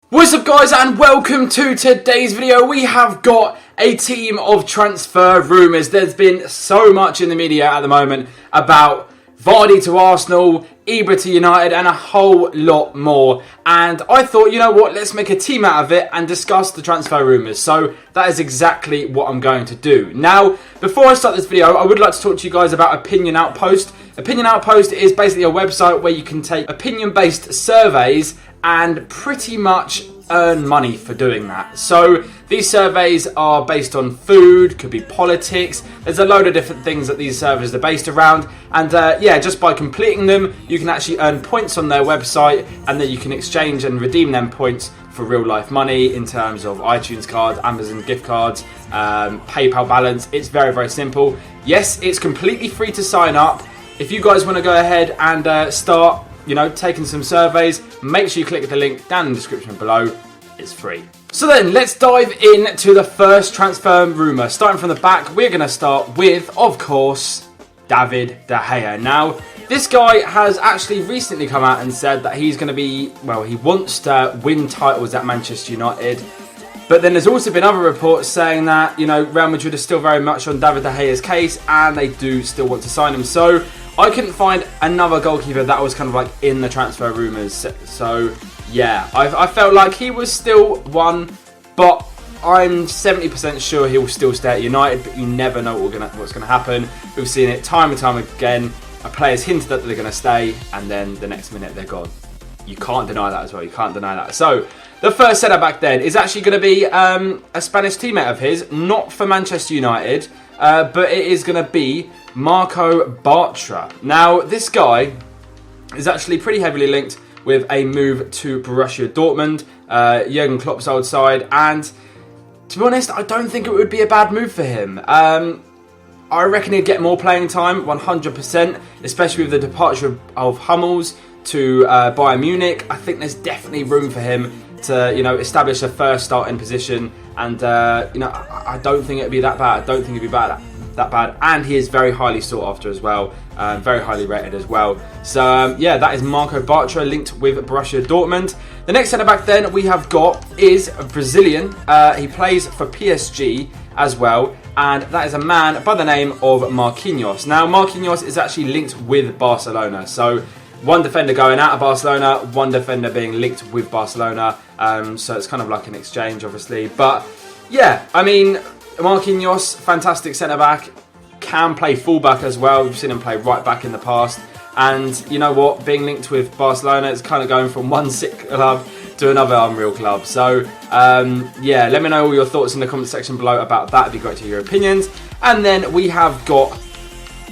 What's up guys, and welcome to today's video. We have got a team of transfer rumours. There's been so much in the media at the moment about Vardy to Arsenal, Ibra to United and a whole lot more. And I thought, you know what, let's make a team out of it and discuss the transfer rumours. So that is exactly what I'm going to do. Now, before I start this video, I would like to talk to you guys about Opinion Outpost. Opinion Outpost is basically a website where you can take opinion-based surveys and pretty much earn money for doing that. So these surveys are based on food, could be politics. There's a load of different things that these surveys are based around. And yeah, just by completing them, you can actually earn points on their website, and then you can exchange and redeem them points for real life money in terms of iTunes cards, Amazon gift cards, PayPal balance. It's very, very simple. Yes, it's completely free to sign up. If you guys want to go ahead and start, you know, taking some surveys, make sure you click the link down in the description below. It's free. So then, let's dive into the first transfer rumour. Starting from the back, we're going to start with, of course, David De Gea. Now, this guy has actually recently come out and said that he's going to be, well, he wants to win titles at Manchester United. But then there's also been other reports saying that, you know, Real Madrid is still very much on David De Gea's case and they do still want to sign him. So I couldn't find another goalkeeper that was kind of like in the transfer rumours. So yeah, I felt like he was still one, but I'm 70% sure he'll still stay at United, but you never know what's going to happen. We've seen it time and time again. A player's hinted that they're going to stay and then the next minute they're gone. You can't deny that as well. You can't deny that. So the first centre back then is actually going to be a Spanish teammate of his, not for Manchester United, but it is going to be Marco Batra. Now, this guy is actually pretty heavily linked with a move to Borussia Dortmund, Jurgen Klopp's old side, and to be honest, I don't think it would be a bad move for him. I reckon he'd get more playing time, 100%, especially with the departure of Rumours to Bayern Munich. I think there's definitely room for him to, you know, establish a first starting position, and you know, I don't think it'd be that bad. I don't think it'd be that bad, and he is very highly sought after as well, very highly rated as well. So yeah, that is Marco Batra linked with Borussia Dortmund. The next centre back then we have got is a Brazilian. He plays for PSG as well, and that is a man by the name of Marquinhos. Now, Marquinhos is actually linked with Barcelona, so one defender going out of Barcelona, one defender being linked with Barcelona. So it's kind of like an exchange, obviously. But yeah, I mean, Marquinhos, fantastic centre-back, can play full-back as well. We've seen him play right-back in the past. And you know what? Being linked with Barcelona, it's kind of going from one sick club to another unreal club. So yeah, let me know all your thoughts in the comment section below about that. It'd be great to hear your opinions. And then we have got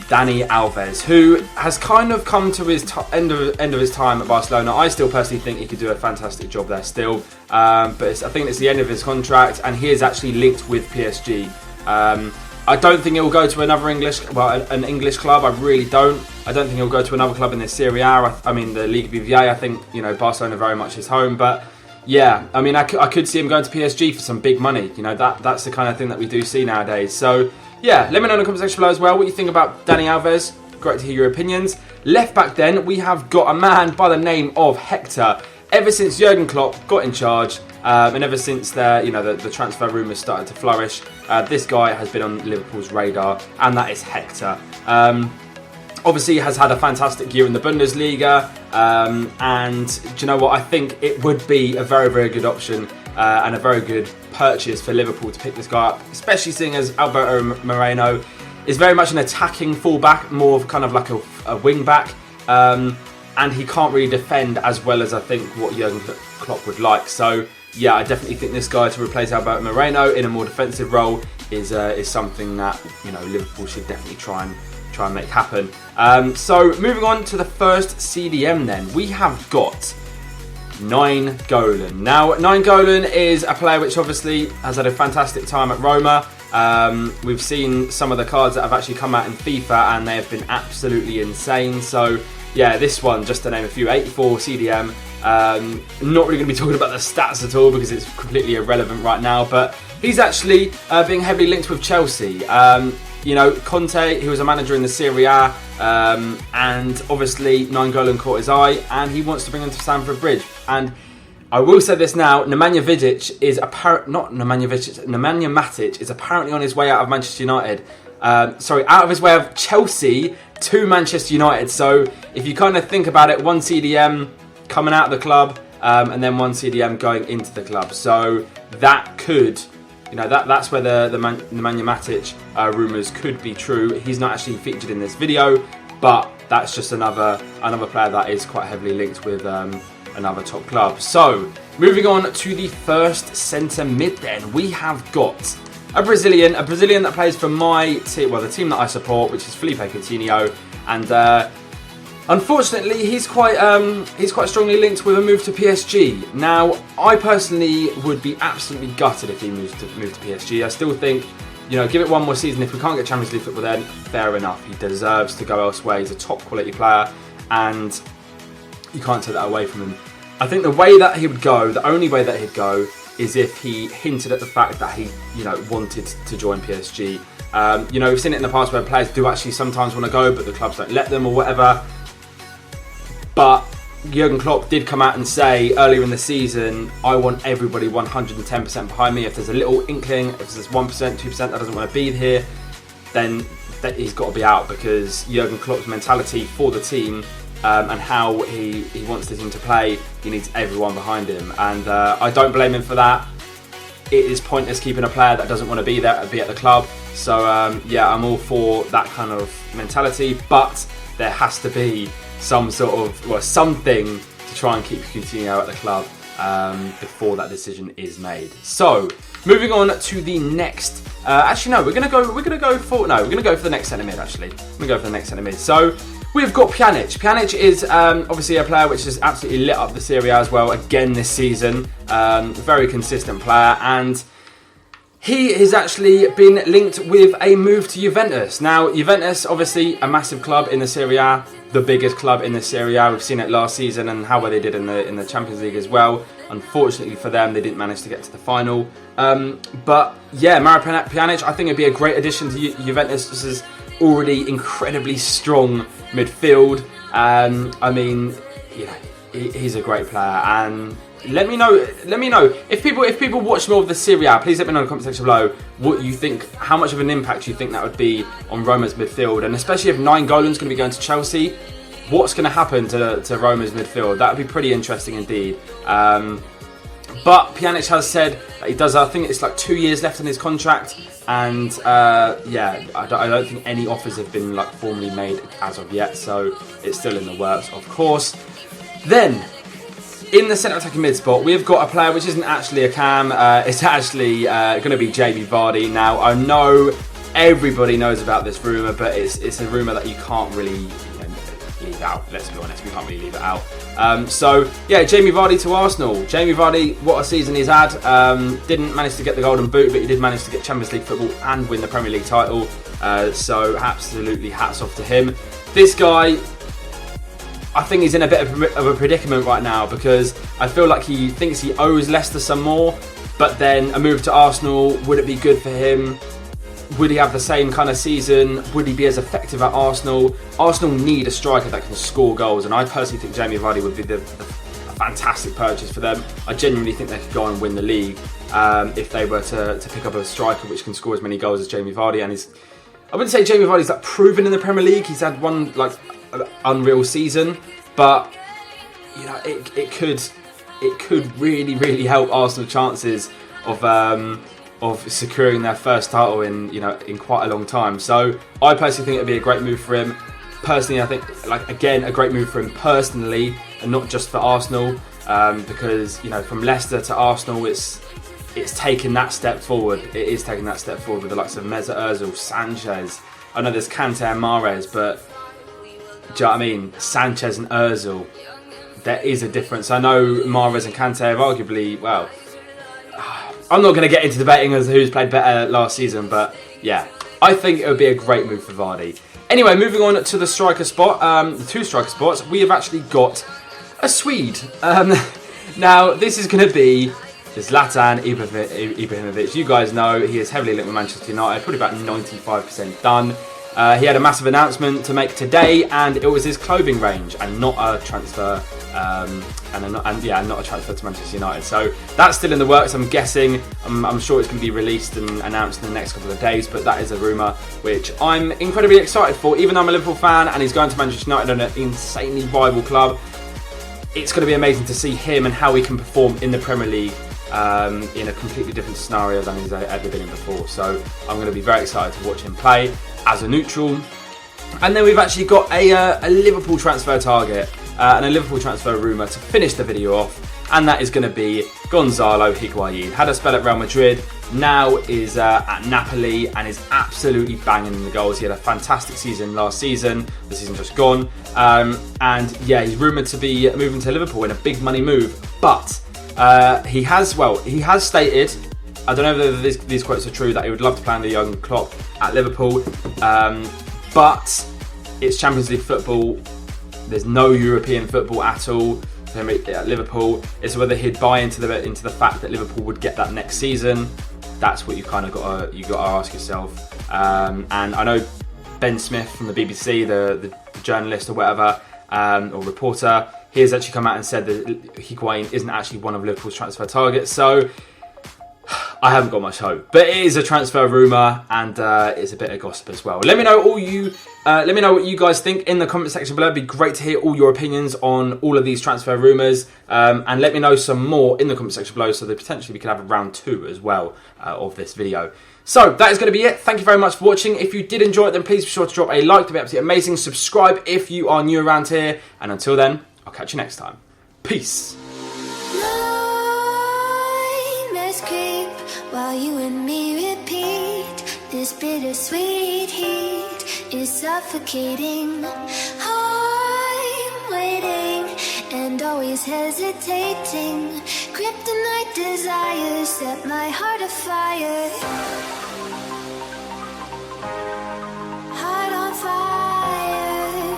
Dani Alves, who has kind of come to his end of his time at Barcelona. I still personally think he could do a fantastic job there still, but I think it's the end of his contract, and he is actually linked with PSG. I don't think he'll go to another an English club. I really don't. I don't think he'll go to another club in the Serie A. I mean, the Ligue BVA. I think, you know, Barcelona very much his home, but yeah, I mean, I could see him going to PSG for some big money. You know, that's the kind of thing that we do see nowadays. So yeah, let me know in the comment section below as well what you think about Dani Alves. Great to hear your opinions. Left back then, we have got a man by the name of Hector. Ever since Jurgen Klopp got in charge, and ever since the transfer rumours started to flourish, this guy has been on Liverpool's radar, and that is Hector. Obviously, has had a fantastic year in the Bundesliga, and do you know what? I think it would be a very, very good option and a very good purchase for Liverpool to pick this guy up, especially seeing as Hector Moreno is very much an attacking fullback, more of kind of like a wing back, and he can't really defend as well as I think what Jurgen Klopp would like. So yeah, I definitely think this guy to replace Hector Moreno in a more defensive role is something that, you know, Liverpool should definitely try and make happen. So moving on to the first CDM then, we have got Nainggolan. Now, Nainggolan is a player which obviously has had a fantastic time at Roma. We've seen some of the cards that have actually come out in FIFA and they have been absolutely insane. So yeah, this one, just to name a few, 84 CDM. Not really going to be talking about the stats at all because it's completely irrelevant right now, but he's actually being heavily linked with Chelsea. You know, Conte, he was a manager in the Serie A, and obviously Nainggolan caught his eye and he wants to bring him to Stamford Bridge. And I will say this now, Nemanja Matic is apparently on his way out of Manchester United. Out of his way of Chelsea to Manchester United. So if you kind of think about it, one CDM coming out of the club, and then one CDM going into the club. So that could, that's where the Nemanja Matic rumours could be true. He's not actually featured in this video, but that's just another player that is quite heavily linked with another top club. So moving on to the first centre mid, then we have got a Brazilian that plays for my team, well, the team that I support, which is Felipe Coutinho, and unfortunately he's quite strongly linked with a move to PSG. Now, I personally would be absolutely gutted if he moved to PSG. I still think, give it one more season. If we can't get Champions League football, then fair enough. He deserves to go elsewhere. He's a top quality player, and you can't take that away from him. I think the way that he would go, the only way that he'd go, is if he hinted at the fact that he, wanted to join PSG. We've seen it in the past where players do actually sometimes want to go, but the clubs don't let them or whatever. But Jurgen Klopp did come out and say earlier in the season, I want everybody 110% behind me. If there's a little inkling, if there's 1%, 2% that doesn't want to be here, then he's got to be out, because Jurgen Klopp's mentality for the team and how he wants the team to play, he needs everyone behind him. And I don't blame him for that. It is pointless keeping a player that doesn't want to be at the club. So I'm all for that kind of mentality, but there has to be something to try and keep Coutinho at the club before that decision is made. So moving on to the next. We're gonna go for the next centre mid. We're gonna go for the next centre mid. So we've got Pjanic. Pjanic is obviously a player which has absolutely lit up the Serie A as well again this season. Very consistent player, and he has actually been linked with a move to Juventus. Now, Juventus, obviously a massive club in the Serie A, the biggest club in the Serie A. We've seen it last season and how well they did in the Champions League as well. Unfortunately for them, they didn't manage to get to the final. But yeah, Mario Pjanic, I think it'd be a great addition to Juventus. This is already incredibly strong midfield. He's a great player, and let me know if people watch more of the Serie A. Please let me know in the comment section below what you think, how much of an impact you think that would be on Roma's midfield, and especially if Nainggolan's going to be going to Chelsea. What's going to happen to Roma's midfield? That would be pretty interesting indeed. But Pjanic has said that he does. I think it's like 2 years left on his contract, and I don't think any offers have been formally made as of yet. So it's still in the works, of course. Then, in the centre attacking mid spot, we've got a player which isn't actually a cam. It's actually going to be Jamie Vardy. Now, I know everybody knows about this rumour, but it's a rumour that you can't really leave out. Let's be honest, we can't really leave it out. Jamie Vardy to Arsenal. Jamie Vardy, what a season he's had. Didn't manage to get the Golden Boot, but he did manage to get Champions League football and win the Premier League title. So absolutely hats off to him. This guy, I think he's in a bit of a predicament right now, because I feel like he thinks he owes Leicester some more, but then a move to Arsenal, would it be good for him? Would he have the same kind of season? Would he be as effective at Arsenal? Arsenal need a striker that can score goals, and I personally think Jamie Vardy would be a fantastic purchase for them. I genuinely think they could go and win the league if they were to pick up a striker which can score as many goals as Jamie Vardy. And I wouldn't say Jamie Vardy's proven in the Premier League. He's had one unreal season, but it could really help Arsenal chances of securing their first title in quite a long time. So I personally think it'd be a great move for him. Personally, I think a great move for him personally, and not just for Arsenal, because from Leicester to Arsenal, it's taken that step forward. It is taking that step forward with the likes of Mesut Ozil, Sanchez. I know there's Kante and Mahrez, but do you know what I mean? Sanchez and Ozil, there is a difference. I know Mahrez and Kante have arguably, I'm not going to get into debating as who's played better last season, but yeah, I think it would be a great move for Vardy. Anyway, moving on to the striker spot, the two striker spots, we have actually got a Swede. Now, this is going to be Zlatan Ibrahimovic. You guys know he is heavily linked with Manchester United, probably about 95% done. He had a massive announcement to make today, and it was his clothing range and not a transfer. Not a transfer to Manchester United. So that's still in the works. I'm guessing. I'm sure it's going to be released and announced in the next couple of days. But that is a rumour which I'm incredibly excited for. Even though I'm a Liverpool fan and he's going to Manchester United on an insanely rival club, it's going to be amazing to see him and how he can perform in the Premier League in a completely different scenario than he's ever been in before. So I'm going to be very excited to watch him play as a neutral. And then we've actually got a Liverpool transfer target and a Liverpool transfer rumour to finish the video off, and that is going to be Gonzalo Higuain. Had a spell at Real Madrid, now is at Napoli and is absolutely banging in the goals. He had a fantastic season last season, the season just gone, and yeah, he's rumoured to be moving to Liverpool in a big money move, but he has stated, I don't know whether these quotes are true, that he would love to play under Jurgen Klopp at Liverpool, but it's Champions League football. There's no European football at all for him at Liverpool. It's whether he'd buy into the fact that Liverpool would get that next season. That's what you kind of got to ask yourself. And I know Ben Smith from the BBC, the journalist or whatever, or reporter, he has actually come out and said that Higuain isn't actually one of Liverpool's transfer targets. So I haven't got much hope, but it is a transfer rumour and it's a bit of gossip as well. Let me know what you guys think in the comment section below. It'd be great to hear all your opinions on all of these transfer rumours, and let me know some more in the comment section below, so that potentially we could have a round 2 as well of this video. So that is going to be it. Thank you very much for watching. If you did enjoy it, then please be sure to drop a like. To be absolutely amazing. Subscribe if you are new around here, and until then, I'll catch you next time. Peace. While you and me repeat, this bittersweet heat is suffocating. I'm waiting and always hesitating. Kryptonite desires set my heart afire. Heart on fire.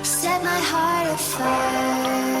Set my heart afire.